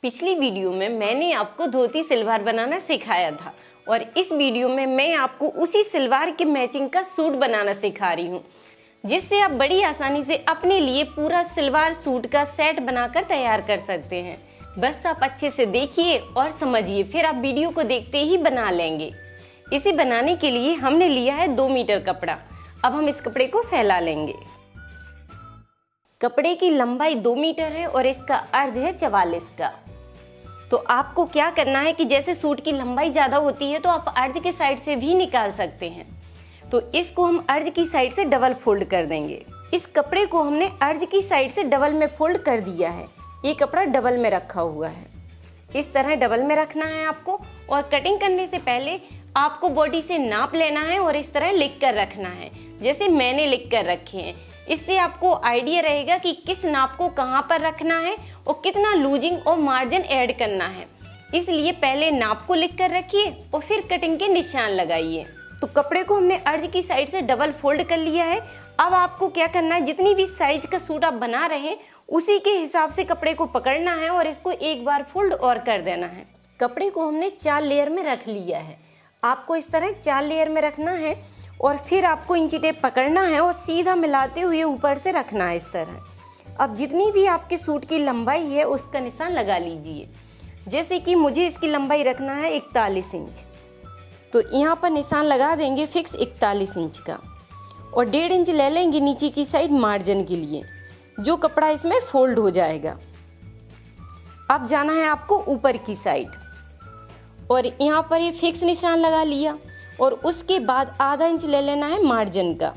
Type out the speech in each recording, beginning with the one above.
पिछली वीडियो में मैंने आपको धोती सलवार बनाना सिखाया था और इस वीडियो में मैं आपको उसी सलवार के मैचिंग का सूट बनाना सिखा रही हूँ, जिससे आप बड़ी आसानी से अपने लिए पूरा सलवार सूट का सेट बनाकर तैयार कर सकते हैं। बस आप अच्छे से देखिए और समझिए, फिर आप वीडियो को देखते ही बना लेंगे। इसे बनाने के लिए हमने लिया है 2 मीटर कपड़ा। अब हम इस कपड़े को फैला लेंगे। कपड़े की लंबाई 2 मीटर है और इसका अर्ज है 44 का। तो आपको क्या करना है कि जैसे सूट की लंबाई ज़्यादा होती है तो आप अर्ज के साइड से भी निकाल सकते हैं। तो इसको हम अर्ज की साइड से डबल फोल्ड कर देंगे। इस कपड़े को हमने अर्ज की साइड से डबल में फोल्ड कर दिया है। ये कपड़ा डबल में रखा हुआ है, इस तरह डबल में रखना है आपको। और कटिंग करने से पहले आपको बॉडी से नाप लेना है और इस तरह लिख कर रखना है, जैसे मैंने लिख कर रखे हैं। इससे आपको आइडिया रहेगा कि किस नाप को कहाँ पर रखना है और कितना लूजिंग और मार्जिन ऐड करना है। इसलिए पहले नाप को लिख कर रखिए और फिर कटिंग के निशान लगाइए। तो कपड़े को हमने अर्ज की साइड से डबल फोल्ड कर लिया है। अब आपको क्या करना है, जितनी भी साइज का सूट आप बना रहे हैं उसी के हिसाब से कपड़े को पकड़ना है और इसको एक बार फोल्ड और कर देना है। कपड़े को हमने 4 लेयर में रख लिया है। आपको इस तरह 4 लेयर में रखना है और फिर आपको इंची टेप पकड़ना है और सीधा मिलाते हुए ऊपर से रखना है इस तरह। अब जितनी भी आपके सूट की लंबाई है उसका निशान लगा लीजिए। जैसे कि मुझे इसकी लंबाई रखना है 41 इंच, तो यहाँ पर निशान लगा देंगे फिक्स 41 इंच का। और 1.5 इंच ले लेंगे नीचे की साइड मार्जिन के लिए, जो कपड़ा इसमें फोल्ड हो जाएगा। अब जाना है आपको ऊपर की साइड और यहाँ पर ये फिक्स निशान लगा लिया। और उसके बाद आधा इंच ले लेना है मार्जिन का।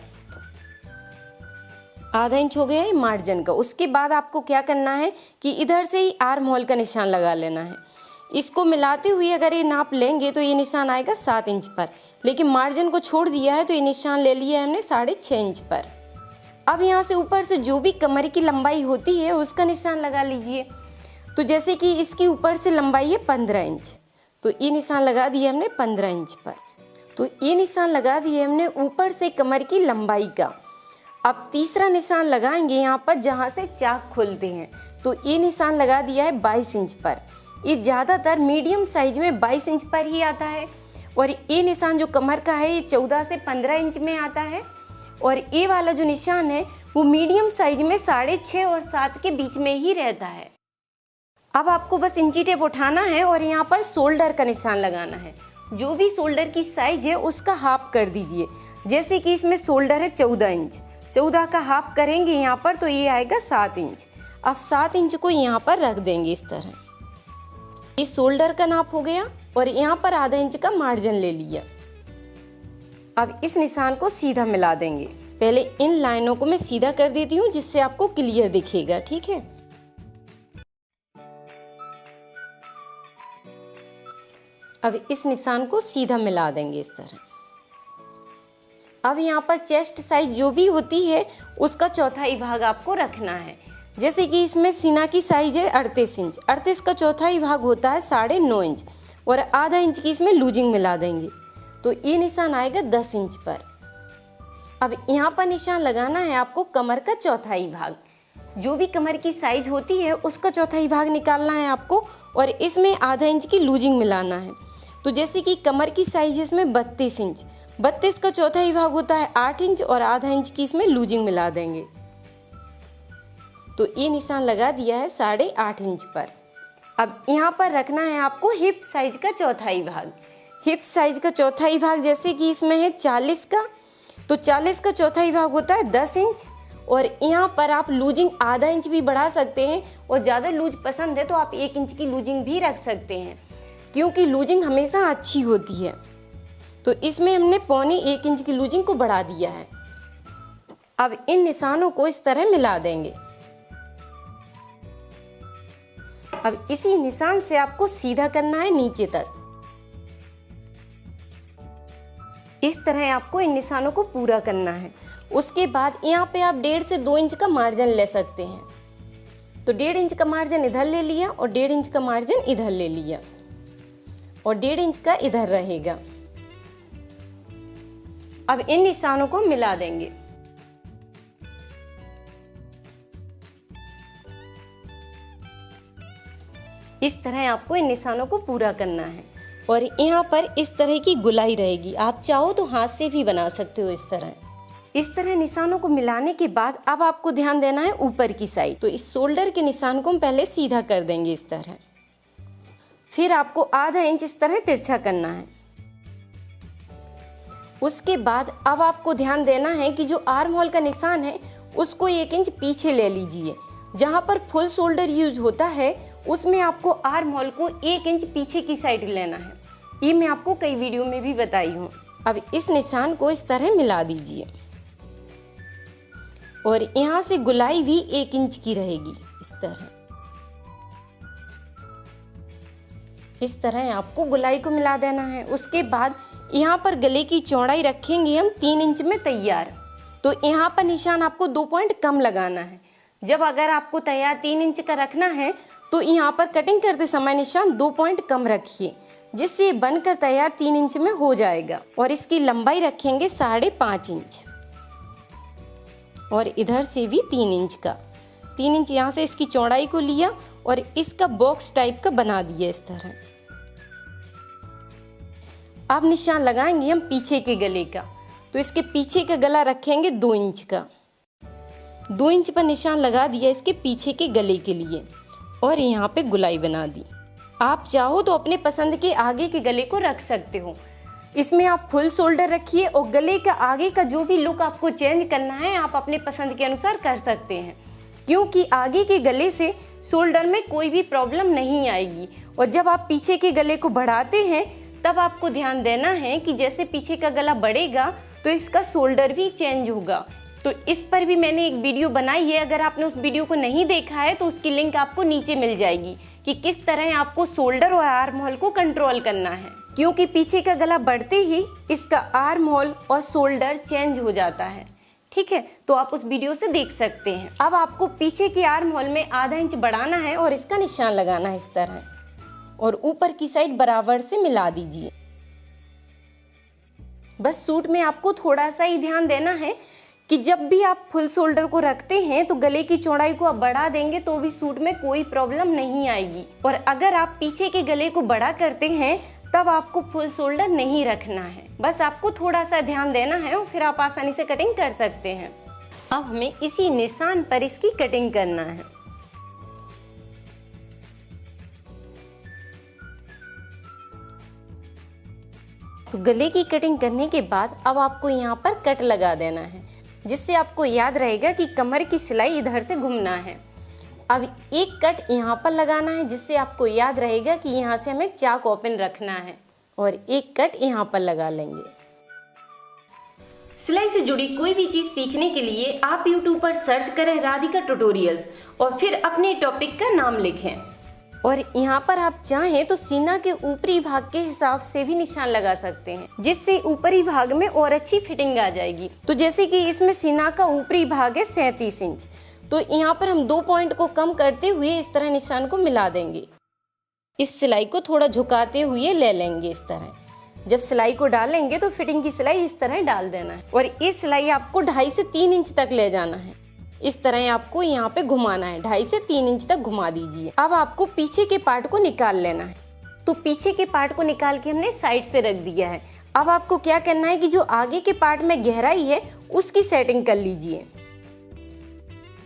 आधा इंच हो गया है मार्जिन का। उसके बाद आपको क्या करना है कि इधर से ही आर्म होल का निशान लगा लेना है। इसको मिलाते हुए अगर ये नाप लेंगे तो ये निशान आएगा 7 इंच पर, लेकिन मार्जिन को छोड़ दिया है तो ये निशान ले लिया है हमने 6.5 इंच पर। अब यहाँ से ऊपर से जो भी कमर की लंबाई होती है उसका निशान लगा लीजिए। तो जैसे कि इसकी ऊपर से लंबाई है 15 इंच, तो ये निशान लगा दिया हमने 15 इंच पर। तो ये निशान लगा दिए हमने ऊपर से कमर की लंबाई का। अब तीसरा निशान लगाएंगे यहाँ पर जहाँ से चाक खुलते हैं, तो ये निशान लगा दिया है 22 इंच पर। ये ज़्यादातर मीडियम साइज में 22 इंच पर ही आता है। और ये निशान जो कमर का है ये 14 से 15 इंच में आता है। और ये वाला जो निशान है वो मीडियम साइज में 6.5 और 7 के बीच में ही रहता है। अब आपको बस इंची टेप उठाना है और यहाँ पर शोल्डर का निशान लगाना है। जो भी शोल्डर की साइज है उसका हाफ कर दीजिए। जैसे कि इसमें शोल्डर है 14 इंच, 14 का हाफ करेंगे यहाँ पर तो ये आएगा 7 इंच। अब 7 इंच को यहाँ पर रख देंगे इस तरह। ये शोल्डर का नाप हो गया और यहाँ पर आधा इंच का मार्जिन ले लिया। अब इस निशान को सीधा मिला देंगे। पहले इन लाइनों को मैं सीधा कर देती हूँ जिससे आपको क्लियर दिखेगा, ठीक है। अब इस निशान को सीधा मिला देंगे इस तरह। अब यहाँ पर चेस्ट साइज जो भी होती है उसका चौथाई भाग आपको रखना है। जैसे कि इसमें सीना की साइज है 38 इंच, 38 का चौथाई भाग होता है 9.5 इंच और आधा इंच की इसमें लूजिंग मिला देंगे, तो ये निशान आएगा 10 इंच पर। अब यहाँ पर निशान लगाना है आपको कमर का चौथाई भाग। जो भी कमर की साइज होती है उसका चौथाई भाग निकालना है आपको और इसमें आधा इंच की लूजिंग मिलाना है। तो जैसे कि कमर की साइज इसमें 32 इंच, 32 का चौथाई भाग होता है 8 इंच और आधा इंच की इसमें लूजिंग मिला देंगे। तो ये निशान लगा दिया है 8.5 इंच पर। अब यहाँ पर रखना है आपको हिप साइज का चौथाई भाग। हिप साइज का चौथाई भाग जैसे कि इसमें है 40 का, तो 40 का चौथाई भाग होता है 10 इंच। और यहाँ पर आप लूजिंग आधा इंच भी बढ़ा सकते हैं और ज़्यादा लूज पसंद है तो आप 1 इंच की लूजिंग भी रख सकते हैं, क्योंकि लूजिंग हमेशा अच्छी होती है। तो इसमें हमने 1.25 इंच की लूजिंग को बढ़ा दिया है। अब इन निशानों को इस तरह मिला देंगे। अब इसी निशान से आपको सीधा करना है नीचे तक। इस तरह आपको इन निशानों को पूरा करना है। उसके बाद यहाँ पे आप 1.5 से 2 इंच का मार्जिन ले सकते हैं। तो 1.5 इंच का मार्जिन इधर ले लिया और 1.5 इंच का मार्जिन इधर ले लिया और 1.5 इंच का इधर रहेगा। अब इन निशानों को मिला देंगे। इस तरह आपको इन निशानों को पूरा करना है। और यहाँ पर इस तरह की गुलाई रहेगी, आप चाहो तो हाथ से भी बना सकते हो। इस तरह निशानों को मिलाने के बाद अब आपको ध्यान देना है ऊपर की साइड। तो इस शोल्डर के निशान को हम पहले सीधा कर देंगे इस तरह, फिर आपको आधा इंच इस तरह तिरछा करना है। उसके बाद अब आपको ध्यान देना है कि जो आर्म होल का निशान है उसको 1 इंच पीछे ले लीजिए। जहाँ पर फुल शोल्डर यूज होता है उसमें आपको आर्म होल को 1 इंच पीछे की साइड लेना है। ये मैं आपको कई वीडियो में भी बताई हूँ। अब इस निशान को इस तरह मिला दीजिए और यहाँ से गुलाई भी 1 इंच की रहेगी। इस तरह आपको गुलाई को मिला देना है। उसके बाद यहाँ पर गले की चौड़ाई रखेंगे हम 3 इंच में तैयार। तो यहाँ पर निशान आपको 2 पॉइंट कम लगाना है। जब अगर आपको तैयार 3 इंच का रखना है तो यहाँ पर कटिंग करते समय निशान 2 पॉइंट कम रखिए, जिससे ये बनकर तैयार 3 इंच में हो जाएगा। और इसकी लंबाई रखेंगे 5.5 इंच और इधर से भी 3 इंच का। 3 इंच यहाँ से इसकी चौड़ाई को लिया और इसका बॉक्स टाइप का बना दिया इस तरह। अब निशान लगाएंगे हम पीछे के गले का। तो इसके पीछे का गला रखेंगे 2 इंच का। 2 इंच पर निशान लगा दिया इसके पीछे के गले के लिए और यहाँ पे गुलाई बना दी। आप चाहो तो अपने पसंद के आगे के गले को रख सकते हो। इसमें आप फुल शोल्डर रखिए और गले का आगे का जो भी लुक आपको चेंज करना है आप अपने पसंद के अनुसार कर सकते हैं, क्योंकि आगे के गले से शोल्डर में कोई भी प्रॉब्लम नहीं आएगी। और जब आप पीछे के गले को बढ़ाते हैं तब आपको ध्यान देना है कि जैसे पीछे का गला बढ़ेगा तो इसका शोल्डर भी चेंज होगा। तो इस पर भी मैंने एक वीडियो बनाई है, अगर आपने उस वीडियो को नहीं देखा है तो उसकी लिंक आपको नीचे मिल जाएगी कि किस तरह आपको शोल्डर और आर्म होल को कंट्रोल करना है, क्योंकि पीछे का गला बढ़ते ही इसका आर्म होल और शोल्डर चेंज हो जाता है। ठीक है, तो आप उस वीडियो से देख सकते हैं। अब आपको पीछे के आर्म होल में आधा इंच बढ़ाना है और इसका निशान लगाना है इस तरह और ऊपर की साइड बराबर से मिला दीजिए। बस सूट में आपको थोड़ा सा ही ध्यान देना है कि जब भी आप फुल शोल्डर को रखते हैं तो गले की चौड़ाई को आप बढ़ा देंगे तो भी सूट में कोई प्रॉब्लम नहीं आएगी। और अगर आप पीछे के गले को बड़ा करते हैं तब आपको फुल शोल्डर नहीं रखना है। बस आपको थोड़ा सा ध्यान देना है और फिर आप आसानी से कटिंग कर सकते हैं। अब हमें इसी निशान पर इसकी कटिंग करना है। तो गले की कटिंग करने के बाद अब आपको यहाँ पर कट लगा देना है, जिससे आपको याद रहेगा कि कमर की सिलाई इधर से घूमना है। अब एक कट यहाँ पर लगाना है, जिससे आपको याद रहेगा कि यहाँ से हमें चाक ओपन रखना है और एक कट यहाँ पर लगा लेंगे। सिलाई से जुड़ी कोई भी चीज सीखने के लिए आप YouTube पर सर्च करें राधिका ट्यूटोरियल्स और फिर अपने टॉपिक का नाम लिखें। और यहाँ पर आप चाहें तो सीना के ऊपरी भाग के हिसाब से भी निशान लगा सकते हैं, जिससे ऊपरी भाग में और अच्छी फिटिंग आ जाएगी। तो जैसे कि इसमें सीना का ऊपरी भाग है 37 इंच, तो यहाँ पर हम 2 पॉइंट को कम करते हुए इस तरह निशान को मिला देंगे। इस सिलाई को थोड़ा झुकाते हुए ले लेंगे इस तरह। जब सिलाई को डालेंगे तो फिटिंग की सिलाई इस तरह डाल देना है और इस सिलाई आपको 2.5 से 3 इंच तक ले जाना है। इस तरह आपको यहाँ पे घुमाना है, 2.5 से 3 इंच तक घुमा दीजिए। अब आपको पीछे के पार्ट को निकाल लेना है। तो पीछे के पार्ट को निकाल के हमने साइड से रख दिया है। अब आपको क्या करना है कि जो आगे के पार्ट में गहराई है उसकी सेटिंग कर लीजिए।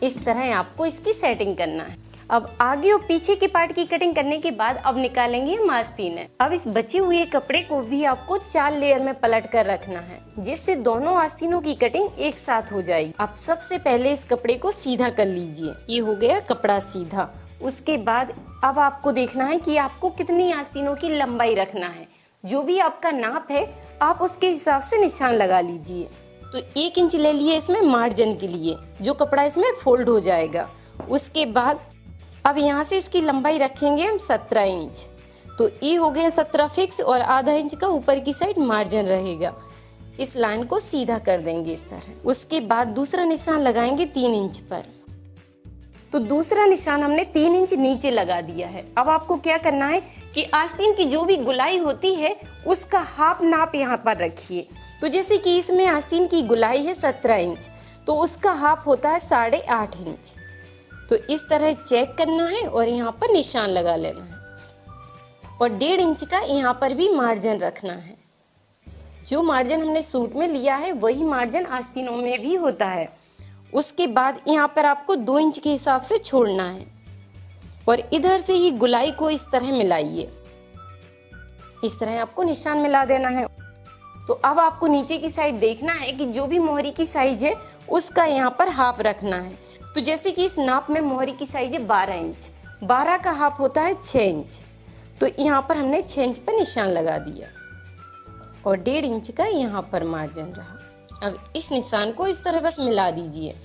इस तरह आपको इसकी सेटिंग करना है। अब आगे और पीछे के पार्ट की कटिंग करने के बाद अब निकालेंगे हम आस्तीन। अब इस बचे हुए कपड़े को भी आपको 4 लेयर में पलट कर रखना है, जिससे दोनों आस्तीनों की कटिंग एक साथ हो जाएगी। अब सबसे पहले इस कपड़े को सीधा कर लीजिए। ये हो गया कपड़ा सीधा। उसके बाद अब आपको देखना है कि आपको कितनी आस्तीनों की लंबाई रखना है। जो भी आपका नाप है आप उसके हिसाब से निशान लगा लीजिए। तो 1 इंच ले लिए इसमें मार्जिन के लिए, जो कपड़ा इसमें फोल्ड हो जाएगा। उसके बाद अब यहाँ से इसकी लंबाई रखेंगे हम 17 इंच। तो ये हो गए 17 फिक्स और आधा इंच का ऊपर की साइड मार्जिन रहेगा। इस लाइन को सीधा कर देंगे इस तरह। उसके बाद दूसरा निशान लगाएंगे 3 इंच पर। तो दूसरा निशान हमने 3 इंच नीचे लगा दिया है। अब आपको क्या करना है कि आस्तीन की जो भी गुलाई होती है उसका हाफ नाप यहाँ पर रखिए। तो जैसे कि इसमें आस्तीन की गुलाई है 17 इंच, तो उसका हाफ होता है 8.5 इंच। तो इस तरह चेक करना है और यहाँ पर निशान लगा लेना है। और 1.5 इंच का यहाँ पर भी मार्जिन रखना है। जो मार्जिन हमने सूट में लिया है वही मार्जिन आस्तीनों में भी होता है। उसके बाद यहाँ पर आपको 2 इंच के हिसाब से छोड़ना है और इधर से ही गुलाई को इस तरह मिलाइए। इस तरह आपको निशान मिला देना है। तो अब आपको नीचे की साइड देखना है कि जो भी मोहरी की साइज है उसका यहाँ पर हाफ रखना है। तो जैसे कि इस नाप में मोहरी की साइज है 12 इंच, 12 का हाफ होता है 6 इंच। तो यहाँ पर हमने 6 इंच पर निशान लगा दिया और 1.5 इंच का यहाँ पर मार्जिन रहा। अब इस निशान को इस तरह बस मिला दीजिए।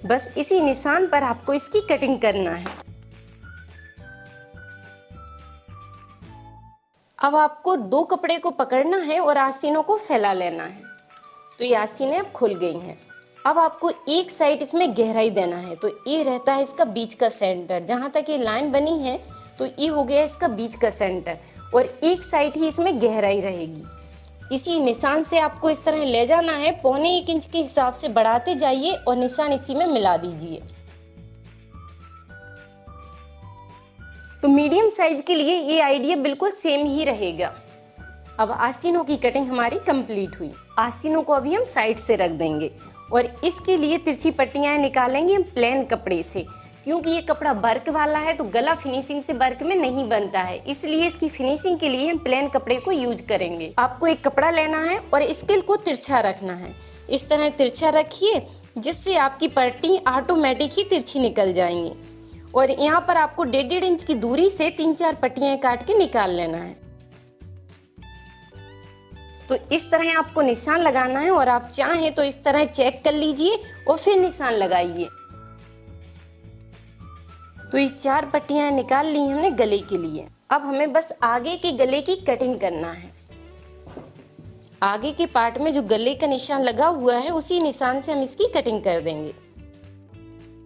बस इसी निशान पर आपको इसकी कटिंग करना है। अब आपको 2 कपड़े को पकड़ना है और आस्तीनों को फैला लेना है। तो ये आस्तीनें अब खुल गई हैं। अब आपको एक साइड इसमें गहराई देना है। तो ये रहता है इसका बीच का सेंटर, जहाँ तक ये लाइन बनी है तो ये हो गया इसका बीच का सेंटर और एक साइड ही इसमें गहराई रहेगी। इसी निशान से आपको इस तरह ले जाना है, 1.25 इंच के हिसाब से बढ़ाते जाइए और निशान इसी में मिला दीजिए। तो मीडियम साइज के लिए ये आइडिया बिल्कुल सेम ही रहेगा। अब आस्तीनों की कटिंग हमारी कंप्लीट हुई। आस्तीनों को अभी हम साइड से रख देंगे और इसके लिए तिरछी पट्टियां निकालेंगे हम प्लेन कपड़े से, क्योंकि ये कपड़ा वर्क वाला है तो गला फिनिशिंग से वर्क में नहीं बनता है, इसलिए इसकी फिनिशिंग के लिए हम प्लेन कपड़े को यूज करेंगे। आपको एक कपड़ा लेना है और स्केल को तिरछा रखना है। इस तरह तिरछा रखिए जिससे आपकी पट्टी ऑटोमेटिक ही तिरछी निकल जाएंगी। और यहाँ पर आपको 1.5 इंच की दूरी से 3-4 पट्टियां काट के निकाल लेना है। तो इस तरह आपको निशान लगाना है और आप चाहें तो इस तरह चेक कर लीजिए और फिर निशान लगाइए। तो ये 4 पट्टियां निकाल ली हमने गले के लिए। अब हमें बस आगे के गले की कटिंग करना है। आगे के पार्ट में जो गले का निशान लगा हुआ है उसी निशान से हम इसकी कटिंग कर देंगे।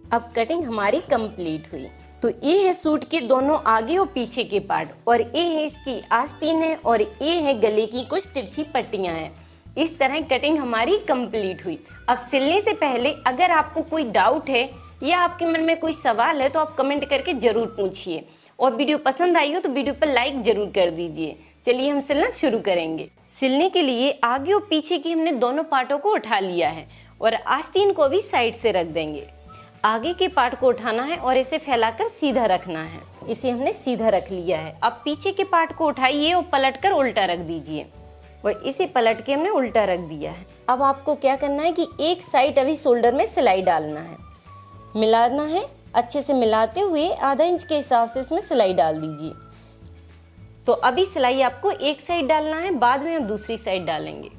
अब कटिंग हमारी कंप्लीट हुई। तो ये है सूट के दोनों आगे और पीछे के पार्ट और ये है इसकी आस्तीन है और ये है गले की कुछ तिरछी पट्टियां हैं। इस तरह कटिंग हमारी कंप्लीट हुई। अब सिलने से पहले अगर आपको कोई डाउट है या आपके मन में कोई सवाल है तो आप कमेंट करके जरूर पूछिए और वीडियो पसंद आई हो तो वीडियो पर लाइक जरूर कर दीजिए। चलिए हम सिलना शुरू करेंगे। सिलने के लिए आगे और पीछे की हमने दोनों पार्टों को उठा लिया है और आस्तीन को भी साइड से रख देंगे। आगे के पार्ट को उठाना है और इसे फैलाकर सीधा रखना है। इसे हमने सीधा रख लिया है। अब पीछे के पार्ट को उठाइए और पलटकर उल्टा रख दीजिए और इसे पलट के हमने उल्टा रख दिया है। अब आपको क्या करना है कि एक साइड अभी शोल्डर में सिलाई डालना है, मिलाना है। अच्छे से मिलाते हुए आधा इंच के हिसाब से इसमें सिलाई डाल दीजिए। तो अभी सिलाई आपको एक साइड डालना है, बाद में हम दूसरी साइड डालेंगे।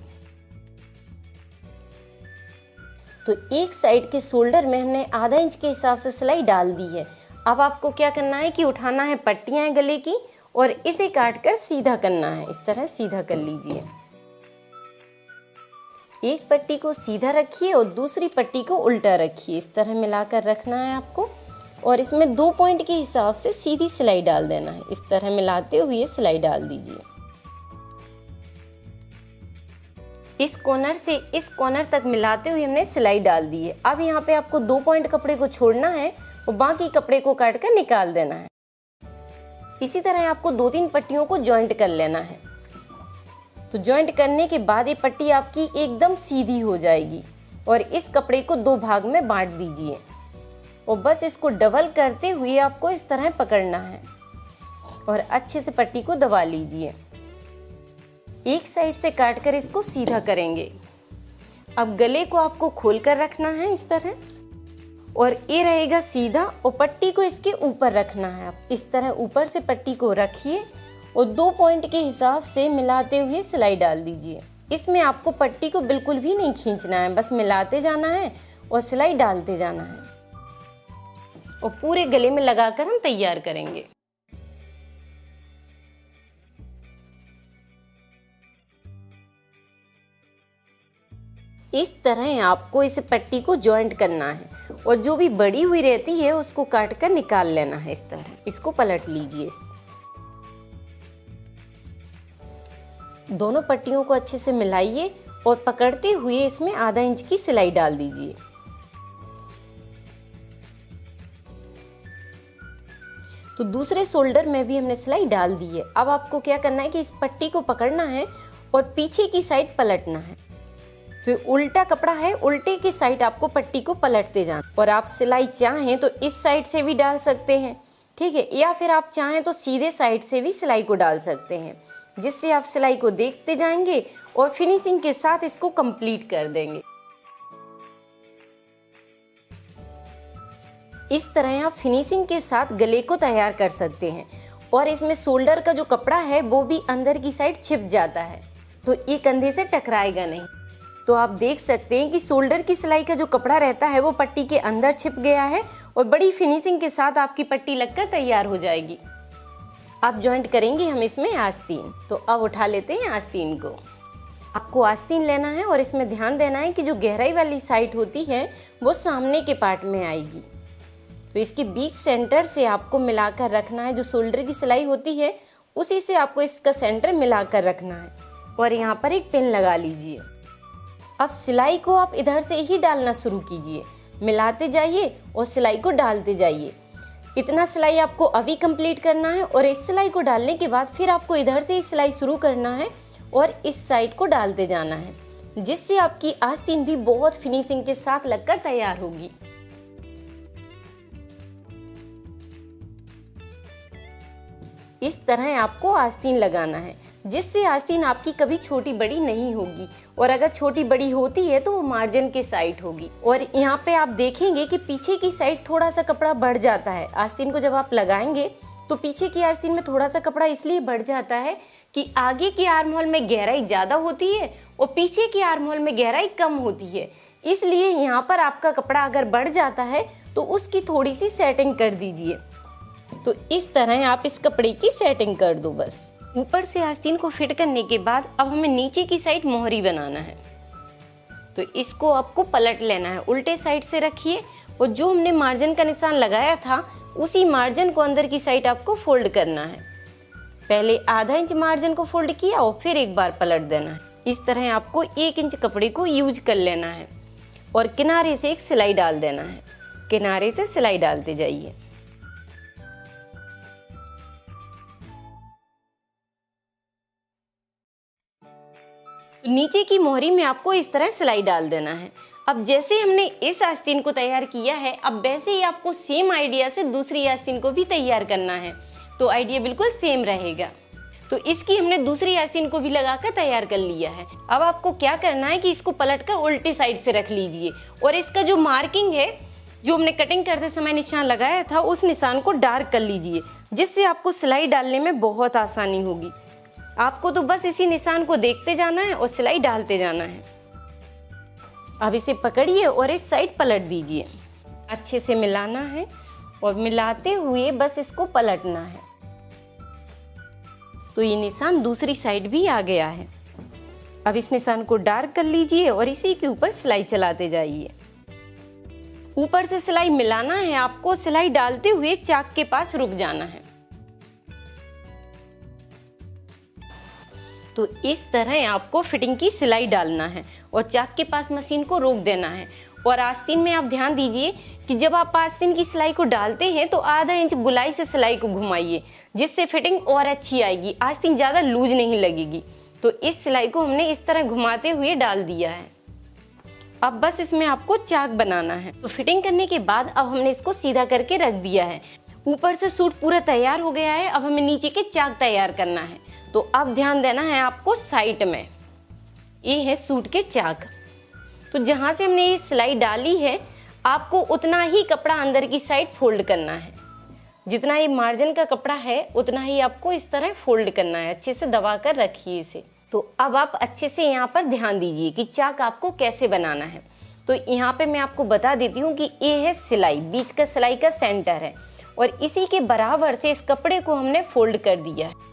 तो एक साइड के शोल्डर में हमने आधा इंच के हिसाब से सिलाई डाल दी है। अब आपको क्या करना है कि उठाना है पट्टियां गले की और इसे काट कर सीधा करना है। इस तरह सीधा कर लीजिए। एक पट्टी को सीधा रखिए और दूसरी पट्टी को उल्टा रखिए। इस तरह मिलाकर रखना है आपको और इसमें 2 पॉइंट के हिसाब से सीधी सिलाई डाल देना है। इस तरह मिलाते हुए सिलाई डाल दीजिए। इस कॉर्नर से इस कॉर्नर तक मिलाते हुए हमने सिलाई डाल दी है। अब यहाँ पे आपको 2 पॉइंट कपड़े को छोड़ना है और बाकी कपड़े को काट कर निकाल देना है। इसी तरह आपको 2-3 पट्टियों को जॉइंट कर लेना है। तो जॉइंट करने के बाद ये पट्टी आपकी एकदम सीधी हो जाएगी और इस कपड़े को 2 भाग में बांट दीजिए और बस इसको डबल करते हुए आपको इस तरह पकड़ना है और अच्छे से पट्टी को दबा लीजिए। एक साइड से काटकर इसको सीधा करेंगे। अब गले को आपको खोलकर रखना है इस तरह और ये रहेगा सीधा और पट्टी को इसके ऊपर रखना है। आप इस तरह ऊपर से पट्टी को रखिए और 2 पॉइंट के हिसाब से मिलाते हुए सिलाई डाल दीजिए। इसमें आपको पट्टी को बिल्कुल भी नहीं खींचना है, बस मिलाते जाना है और सिलाई डालते जाना है और पूरे गले में लगाकर हम तैयार करेंगे। इस तरह आपको इस पट्टी को जॉइंट करना है और जो भी बड़ी हुई रहती है उसको काट कर निकाल लेना है। इस तरह इसको पलट लीजिए। दोनों पट्टियों को अच्छे से मिलाइए और पकड़ते हुए इसमें आधा इंच की सिलाई डाल दीजिए। तो दूसरे शोल्डर में भी हमने सिलाई डाल दी है। अब आपको क्या करना है कि इस पट्टी को पकड़ना है और पीछे की साइड पलटना है। तो ये उल्टा कपड़ा है, उल्टे की साइड आपको पट्टी को पलटते जाना। और आप सिलाई चाहें तो इस साइड से भी डाल सकते हैं, ठीक है, या फिर आप चाहें तो सीधे साइड से भी सिलाई को डाल सकते हैं, जिससे आप सिलाई को देखते जाएंगे और फिनिशिंग के साथ इसको कंप्लीट कर देंगे। इस तरह आप फिनिशिंग के साथ गले को तैयार कर सकते हैं। और इसमें शोल्डर का जो कपड़ा है वो भी अंदर की साइड छिप जाता है, तो ये कंधे से टकराएगा नहीं। तो आप देख सकते हैं कि शोल्डर की सिलाई का जो कपड़ा रहता है वो पट्टी के अंदर छिप गया है और बड़ी फिनिशिंग के साथ आपकी पट्टी लगकर तैयार हो जाएगी। अब जॉइंट करेंगे हम इसमें आस्तीन। तो अब उठा लेते हैं आस्तीन को। आपको आस्तीन लेना है और इसमें ध्यान देना है कि जो गहराई वाली साइड होती है वो सामने के पार्ट में आएगी। तो इसके बीच सेंटर से आपको मिलाकर रखना है। जो शोल्डर की सिलाई होती है उसी से आपको इसका सेंटर मिलाकर रखना है और यहाँ पर एक पिन लगा लीजिए। अब सिलाई को आप इधर से ही डालना शुरू कीजिए, मिलाते जाइए और सिलाई को डालते जाइए। इतना सिलाई आपको अभी कंप्लीट करना है और इस सिलाई को डालने के बाद फिर आपको इधर से ही सिलाई शुरू करना है और इस साइड को डालते जाना है, जिससे आपकी आस्तीन भी बहुत फिनिशिंग के साथ लगकर तैयार होगी। इस तरह आपको आस्तीन लगाना है, जिससे आस्तीन आपकी कभी छोटी बड़ी नहीं होगी, और अगर छोटी बड़ी होती है तो वो मार्जिन के साइड होगी। और यहाँ पे आप देखेंगे कि पीछे की साइड थोड़ा सा कपड़ा बढ़ जाता है। आस्तीन को जब आप लगाएंगे तो पीछे की आस्तीन में थोड़ा सा कपड़ा इसलिए बढ़ जाता है कि आगे की आर्म होल में गहराई ज़्यादा होती है और पीछे की आर्म होल में गहराई कम होती है। इसलिए यहाँ पर आपका कपड़ा अगर बढ़ जाता है तो उसकी थोड़ी सी सेटिंग कर दीजिए। तो इस तरह आप इस कपड़े की सेटिंग कर दो बस। ऊपर से आस्तीन को फिट करने के बाद अब हमें नीचे की साइड मोहरी बनाना है। तो इसको आपको पलट लेना है, उल्टे साइड से रखिए और जो हमने मार्जिन का निशान लगाया था उसी मार्जिन को अंदर की साइड आपको फोल्ड करना है। पहले आधा इंच मार्जिन को फोल्ड किया और फिर एक बार पलट देना है। इस तरह आपको 1 इंच कपड़े को यूज कर लेना है और किनारे से एक सिलाई डाल देना है। किनारे से सिलाई डालते जाइए। तो नीचे की मोहरी में आपको इस तरह सिलाई डाल देना है। अब जैसे हमने इस आस्तीन को तैयार किया है, अब वैसे ही आपको सेम आइडिया से दूसरी आस्तीन को भी तैयार करना है। तो आइडिया बिल्कुल सेम रहेगा। तो इसकी हमने दूसरी आस्तीन को भी लगाकर तैयार कर लिया है। अब आपको क्या करना है कि इसको पलटकर उल्टी साइड से रख लीजिए और इसका जो मार्किंग है, जो हमने कटिंग करते समय निशान लगाया था, उस निशान को डार्क कर लीजिए, जिससे आपको सिलाई डालने में बहुत आसानी होगी। आपको तो बस इसी निशान को देखते जाना है और सिलाई डालते जाना है। अब इसे पकड़िए और इस साइड पलट दीजिए। अच्छे से मिलाना है और मिलाते हुए बस इसको पलटना है। तो ये निशान दूसरी साइड भी आ गया है। अब इस निशान को डार्क कर लीजिए और इसी के ऊपर सिलाई चलाते जाइए। ऊपर से सिलाई मिलाना है आपको, सिलाई डालते हुए चाक के पास रुक जाना है। तो इस तरह आपको फिटिंग की सिलाई डालना है और चाक के पास मशीन को रोक देना है। और आस्तीन में आप ध्यान दीजिए कि जब आप आस्तीन की सिलाई को डालते हैं तो आधा इंच गुलाई से सिलाई को घुमाइए, जिससे फिटिंग और अच्छी आएगी, आस्तीन ज़्यादा लूज नहीं लगेगी। तो इस सिलाई को हमने इस तरह घुमाते हुए डाल दिया है। अब बस इसमें आपको चाक बनाना है। तो फिटिंग करने के बाद अब हमने इसको सीधा करके रख दिया है। ऊपर से सूट पूरा तैयार हो गया है। अब हमें नीचे के चाक तैयार करना है। तो अब ध्यान देना है आपको साइड में, ये है सूट के चाक। तो जहाँ से हमने ये सिलाई डाली है आपको उतना ही कपड़ा अंदर की साइड फोल्ड करना है। जितना ये मार्जिन का कपड़ा है उतना ही आपको इस तरह फोल्ड करना है। अच्छे से दबा कर रखिए इसे। तो अब आप अच्छे से यहाँ पर ध्यान दीजिए कि चाक आपको कैसे बनाना है। तो यहाँ पे मैं आपको बता देती हूँ कि ये है सिलाई, बीच का सिलाई का सेंटर है और इसी के बराबर से इस कपड़े को हमने फोल्ड कर दिया है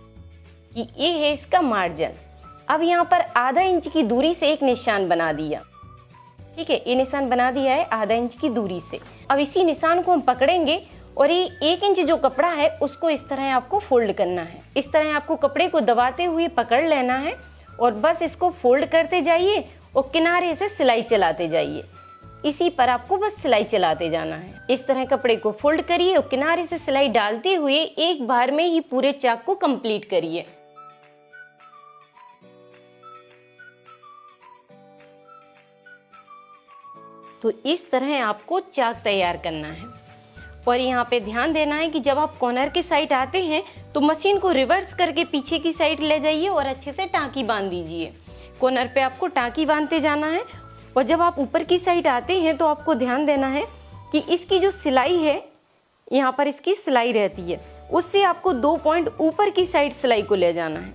कि ये है इसका मार्जिन। अब यहाँ पर आधा इंच की दूरी से एक निशान बना दिया, ठीक है, ये निशान बना दिया है आधा इंच की दूरी से। अब इसी निशान को हम पकड़ेंगे और ये 1 इंच जो कपड़ा है उसको इस तरह आपको फोल्ड करना है। इस तरह आपको कपड़े को दबाते हुए पकड़ लेना है और बस इसको फोल्ड करते जाइए और किनारे से सिलाई चलाते जाइए। इसी पर आपको बस सिलाई चलाते जाना है। इस तरह कपड़े को फोल्ड करिए और किनारे से सिलाई डालते हुए एक बार में ही पूरे चाक को कंप्लीट करिए। तो इस तरह आपको चाक तैयार करना है। और यहाँ पे ध्यान देना है कि जब आप कॉर्नर के साइड आते हैं तो मशीन को रिवर्स करके पीछे की साइड ले जाइए और अच्छे से टाँकी बांध दीजिए। कॉर्नर पे आपको टाँकी बांधते जाना है। और जब आप ऊपर की साइड आते हैं तो आपको ध्यान देना है कि इसकी जो सिलाई है, यहाँ पर इसकी सिलाई रहती है, उससे आपको 2 पॉइंट ऊपर की साइड सिलाई को ले जाना है।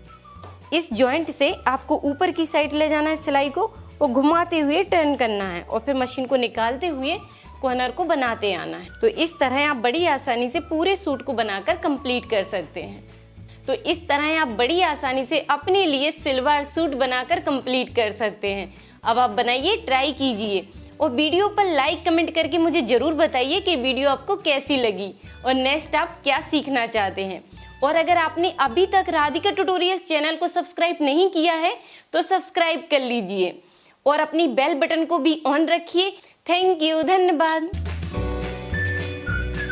इस जॉइंट से आपको ऊपर की साइड ले जाना है सिलाई को और घुमाते हुए टर्न करना है और फिर मशीन को निकालते हुए कॉर्नर को बनाते आना है। तो इस तरह आप बड़ी आसानी से पूरे सूट को बनाकर कंप्लीट कर सकते हैं। तो इस तरह आप बड़ी आसानी से अपने लिए सलवार सूट बनाकर कंप्लीट कर सकते हैं। अब आप बनाइए, ट्राई कीजिए और वीडियो पर लाइक कमेंट करके मुझे ज़रूर बताइए कि वीडियो आपको कैसी लगी और नेक्स्ट आप क्या सीखना चाहते हैं। और अगर आपने अभी तक राधिका ट्यूटोरियल्स चैनल को सब्सक्राइब नहीं किया है तो सब्सक्राइब कर लीजिए और अपनी बेल बटन को भी ऑन रखिए। थैंक यू, धन्यवाद।